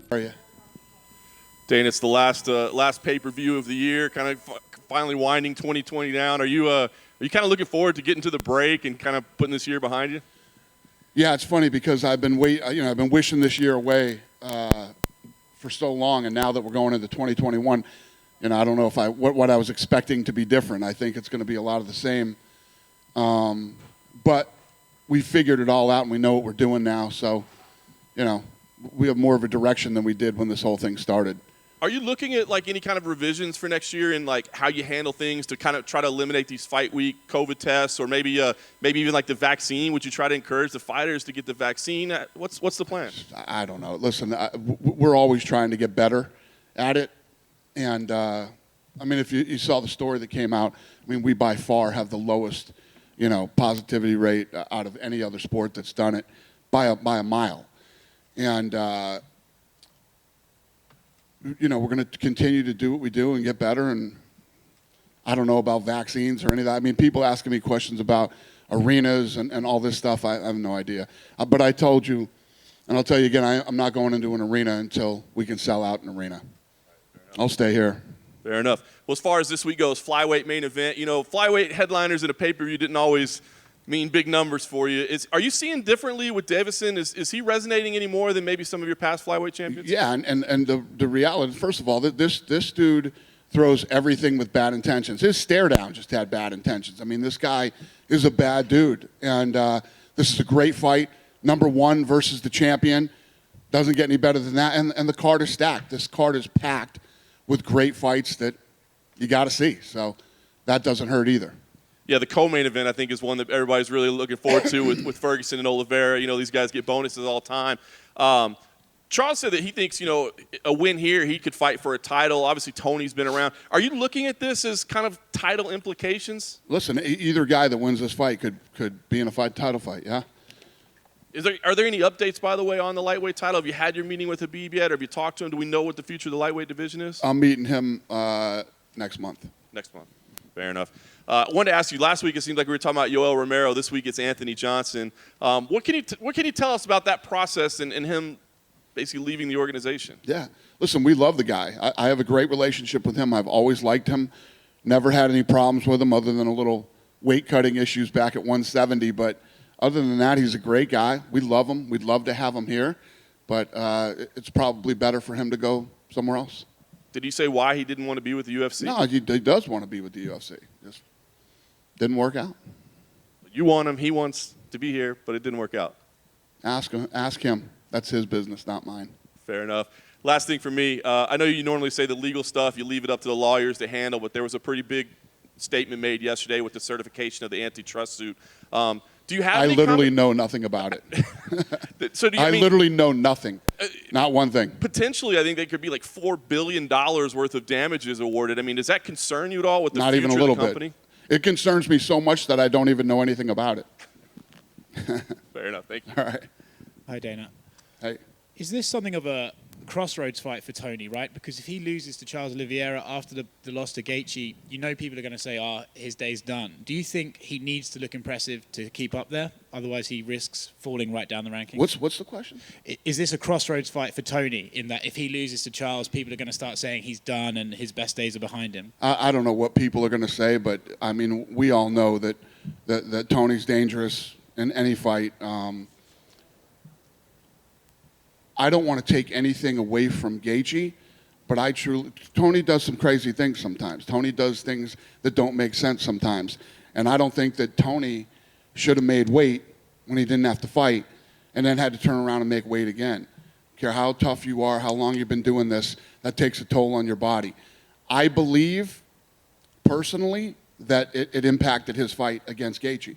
How are you? Dana, it's the last pay-per-view of the year, kind of finally winding 2020 down. Are you kind of looking forward to getting to the break and kind of putting this year behind you? Yeah, it's funny because I've been wishing this year away for so long, and now that we're going into 2021, I don't know if what I was expecting to be different. I think it's going to be a lot of the same, but we figured it all out and we know what we're doing now. So, we have more of a direction than we did when this whole thing started. Are you looking at like any kind of revisions for next year and like how you handle things to kind of try to eliminate these fight week COVID tests, or maybe even like the vaccine? Would you try to encourage the fighters to get the vaccine? What's the plan? I don't know. Listen, we're always trying to get better at it, and if you saw the story that came out, we by far have the lowest, positivity rate out of any other sport that's done it by a mile, and. We're going to continue to do what we do and get better. And I don't know about vaccines or any of that. People asking me questions about arenas and all this stuff. I have no idea. But I told you, and I'll tell you again, I'm not going into an arena until we can sell out an arena. I'll stay here. Fair enough. Well, as far as this week goes, flyweight main event. Flyweight headliners in a pay-per-view didn't always mean big numbers for you. Are you seeing differently with Davidson? Is he resonating any more than maybe some of your past flyweight champions? Yeah, and the reality, first of all, this dude throws everything with bad intentions. His stare down just had bad intentions. This guy is a bad dude, and this is a great fight. Number one versus the champion. Doesn't get any better than that, and the card is stacked. This card is packed with great fights that you got to see, so that doesn't hurt either. Yeah, the co-main event, I think, is one that everybody's really looking forward to with Ferguson and Oliveira. These guys get bonuses all the time. Charles said that he thinks, a win here, he could fight for a title. Obviously, Tony's been around. Are you looking at this as kind of title implications? Listen, either guy that wins this fight could be in a title fight, yeah? Are there any updates, by the way, on the lightweight title? Have you had your meeting with Habib yet? Or have you talked to him? Do we know what the future of the lightweight division is? I'm meeting him next month. Next month. Fair enough. I wanted to ask you, last week it seemed like we were talking about Yoel Romero. This week it's Anthony Johnson. What can you tell us about that process and him basically leaving the organization? Yeah. Listen, we love the guy. I have a great relationship with him. I've always liked him. Never had any problems with him other than a little weight-cutting issues back at 170. But other than that, he's a great guy. We love him. We'd love to have him here. But it's probably better for him to go somewhere else. Did he say why he didn't want to be with the UFC? No, he does want to be with the UFC. Just didn't work out. You want him. He wants to be here, but it didn't work out. Ask him. That's his business, not mine. Fair enough. Last thing for me, I know you normally say the legal stuff, you leave it up to the lawyers to handle, but there was a pretty big statement made yesterday with the certification of the antitrust suit. Do you have I any literally know nothing about it. So do you I literally know nothing. Not one thing. Potentially, I think there could be like $4 billion worth of damages awarded. Does that concern you at all with the Not future even a little of the company? bit. It concerns me so much that I don't even know anything about it. Fair enough. Thank you. All right. Hi, Dana. Hey. Is this something of a crossroads fight for Tony, right? Because if he loses to Charles Oliveira after the loss to Gaethje, people are going to say, his day's done. Do you think he needs to look impressive to keep up there? Otherwise, he risks falling right down the rankings. What's the question? Is this a crossroads fight for Tony, in that if he loses to Charles, people are going to start saying he's done and his best days are behind him? I don't know what people are going to say, but, we all know that Tony's dangerous in any fight. I don't want to take anything away from Gaethje, but Tony does some crazy things sometimes. Tony does things that don't make sense sometimes. And I don't think that Tony should have made weight when he didn't have to fight and then had to turn around and make weight again. Care how tough you are, how long you've been doing this, that takes a toll on your body. I believe, personally, that it impacted his fight against Gaethje.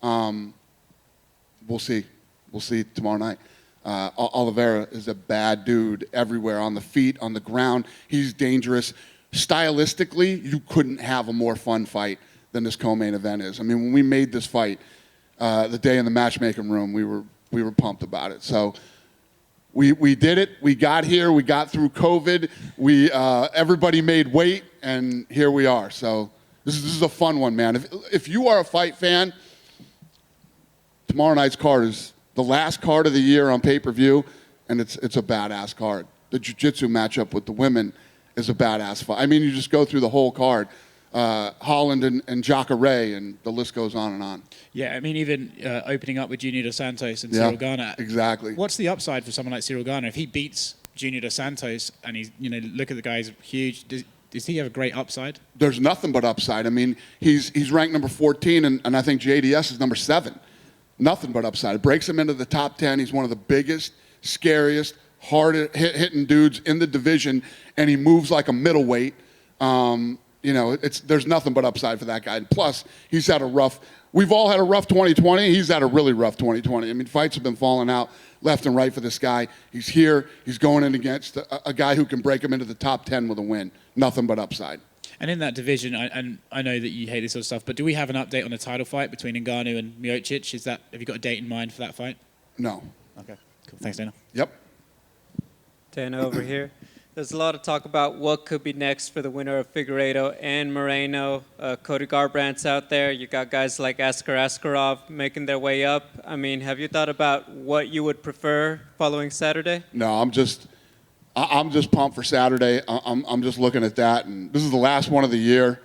We'll see. We'll see tomorrow night. Oliveira is a bad dude everywhere, on the feet, on the ground. He's dangerous. Stylistically, you couldn't have a more fun fight than this co-main event is. When we made this fight, the day in the matchmaking room, we were pumped about it. So we did it. We got here. We got through COVID. Everybody made weight, and here we are. So this is a fun one, man. If you are a fight fan, tomorrow night's card is the last card of the year on pay-per-view, and it's a badass card. the jiu-jitsu matchup with the women is a badass fight. I mean, you just go through the whole card. Holland and Jacare, and the list goes on and on. Yeah, I mean, even opening up with Junior Dos Santos and Cyril Garner. Exactly. What's the upside for someone like Cyril Garner? If he beats Junior Dos Santos and he's, look at the guy's huge, does he have a great upside? There's nothing but upside. I mean, he's ranked number 14, and I think JDS is number 7. Nothing but upside. It breaks him into the top 10. He's one of the biggest, scariest, hard-hitting dudes in the division, and he moves like a middleweight. There's nothing but upside for that guy. And plus, he's had we've all had a rough 2020. He's had a really rough 2020. I mean, fights have been falling out left and right for this guy. He's here. He's going in against a guy who can break him into the top 10 with a win. Nothing but upside. And in that division, and I know that you hate this sort of stuff, but do we have an update on the title fight between Ngannou and Miocic? Have you got a date in mind for that fight? No. Okay, cool. Thanks, Dana. Yep. Dana over here. There's a lot of talk about what could be next for the winner of Figueiredo and Moreno. Cody Garbrandt's out there. You got guys like Askar Askarov making their way up. I mean, have you thought about what you would prefer following Saturday? No, I'm just pumped for Saturday. I'm just looking at that, and this is the last one of the year.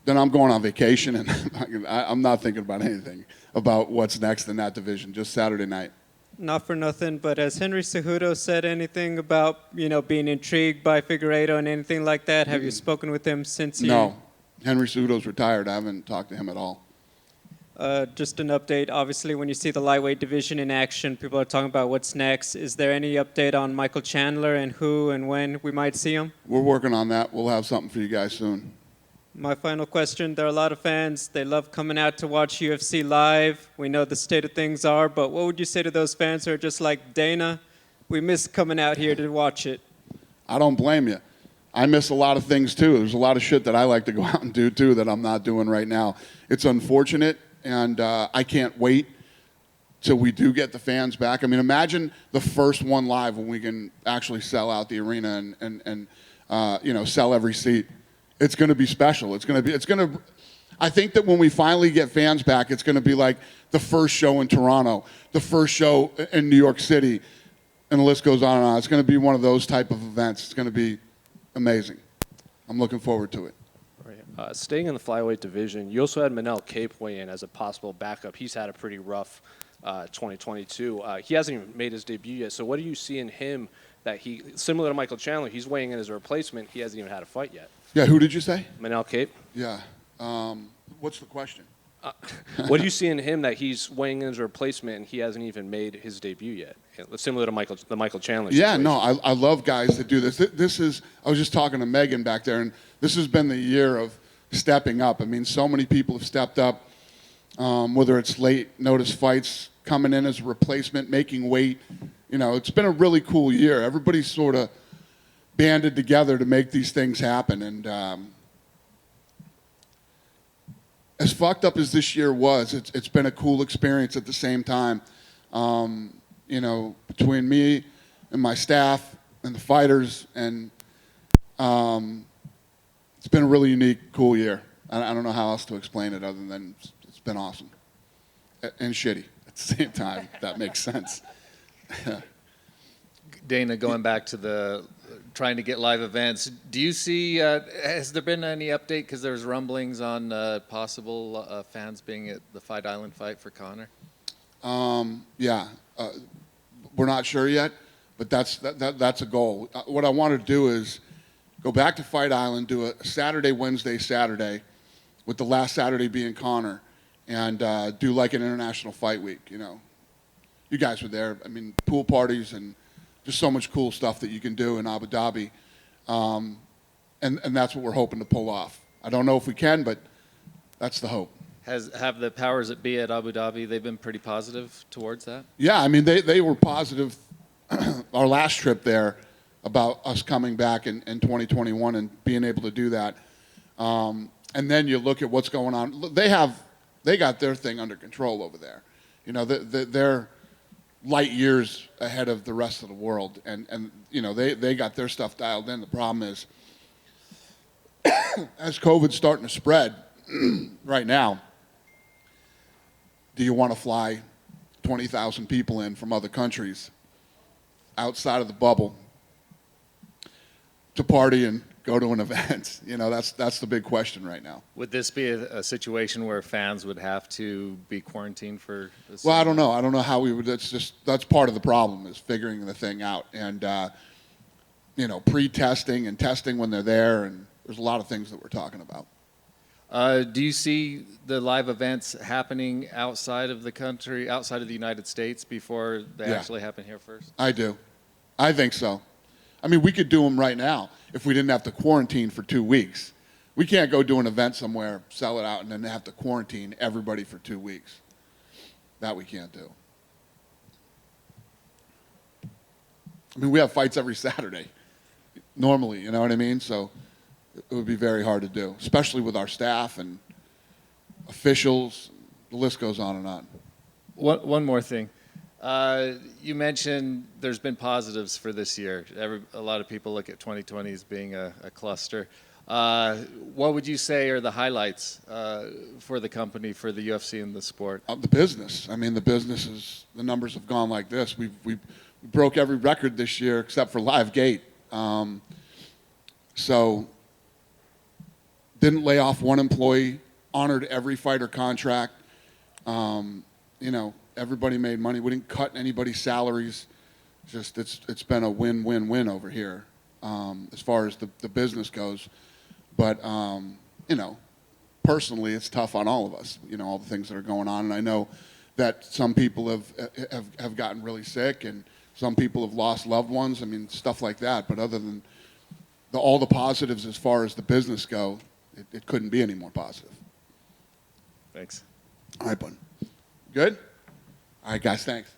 Then I'm going on vacation, and I'm not thinking about anything about what's next in that division. Just Saturday night. Not for nothing, but has Henry Cejudo said anything about, being intrigued by Figueiredo and anything like that? Have you spoken with him since you... No. Henry Cejudo's retired. I haven't talked to him at all. Just an update. Obviously, when you see the lightweight division in action, people are talking about what's next. Is there any update on Michael Chandler and who and when we might see him? We're working on that. We'll have something for you guys soon. My final question, there are a lot of fans, they love coming out to watch UFC live. We know the state of things are, but what would you say to those fans who are just like, Dana, we miss coming out here to watch it? I don't blame you. I miss a lot of things too. There's a lot of shit that I like to go out and do too that I'm not doing right now. It's unfortunate, and I can't wait till we do get the fans back. I mean, imagine the first one live when we can actually sell out the arena and sell every seat. It's going to be special. I think that when we finally get fans back, it's going to be like the first show in Toronto, the first show in New York City, and the list goes on and on. It's going to be one of those type of events. It's going to be amazing. I'm looking forward to it. Staying in the flyweight division, you also had Manel Kape weigh in as a possible backup. He's had a pretty rough 2022. He hasn't even made his debut yet. So what do you see in him that similar to Michael Chandler, he's weighing in as a replacement. He hasn't even had a fight yet. Yeah, who did you say? Manel Kape. Yeah. What's the question? What do you see in him that he's weighing in as a replacement and he hasn't even made his debut yet? Similar to the Michael Chandler situation. Yeah, no, I love guys that do this. I was just talking to Megan back there, and this has been the year of stepping up. I mean, so many people have stepped up, whether it's late notice fights, coming in as a replacement, making weight. It's been a really cool year. Everybody's sort of banded together to make these things happen. And as fucked up as this year was, it's been a cool experience at the same time. Between me and my staff and the fighters, and it's been a really unique, cool year. I don't know how else to explain it other than it's been awesome. And shitty at the same time, if that makes sense. Dana, going back to trying to get live events, do you see, has there been any update, because there's rumblings on possible fans being at the Fight Island fight for Conor? Yeah, we're not sure yet, but that's a goal. What I want to do is go back to Fight Island, do a Saturday, Wednesday, Saturday, with the last Saturday being Conor, and do like an international fight week. You guys were there. I mean, pool parties and just so much cool stuff that you can do in Abu Dhabi, and that's what we're hoping to pull off. I don't know if we can, but that's the hope. Have the powers that be at Abu Dhabi, they've been pretty positive towards that? Yeah, I mean, they were positive our last trip there about us coming back in 2021 and being able to do that. And then you look at what's going on. They got their thing under control over there. They're light years ahead of the rest of the world, and they got their stuff dialed in. The problem is, as COVID's starting to spread right now, do you want to fly 20,000 people in from other countries outside of the bubble to party and go to an event? You know, that's the big question right now. Would this be a situation where fans would have to be quarantined for? Well, I don't know. I don't know how we would. That's part of the problem, is figuring the thing out, and you know, pre-testing and testing when they're there, and there's a lot of things that we're talking about. Do you see the live events happening outside of the country, outside of the United States, before they Yeah. actually happen here first? I do. I think so. I mean, we could do them right now if we didn't have to quarantine for 2 weeks. We can't go do an event somewhere, sell it out, and then have to quarantine everybody for 2 weeks. That we can't do. I mean, we have fights every Saturday, normally, you know what I mean? So it would be very hard to do, especially with our staff and officials. The list goes on and on. One more thing. You mentioned there's been positives for this year. A lot of people look at 2020 as being a cluster. What would you say are the highlights for the company, for the UFC and the sport? The business. I mean, the numbers have gone like this. We broke every record this year except for Live Gate. So didn't lay off one employee, honored every fighter contract. You know, everybody made money. We didn't cut anybody's salaries. Just it's been a win-win-win over here as far as the business goes. But you know, personally, it's tough on all of us. You know, all the things that are going on, and I know that some people have gotten really sick, and some people have lost loved ones. I mean, stuff like that. But other than all the positives as far as the business go, it couldn't be any more positive. Thanks. All right, bud. Good? All right, guys, thanks.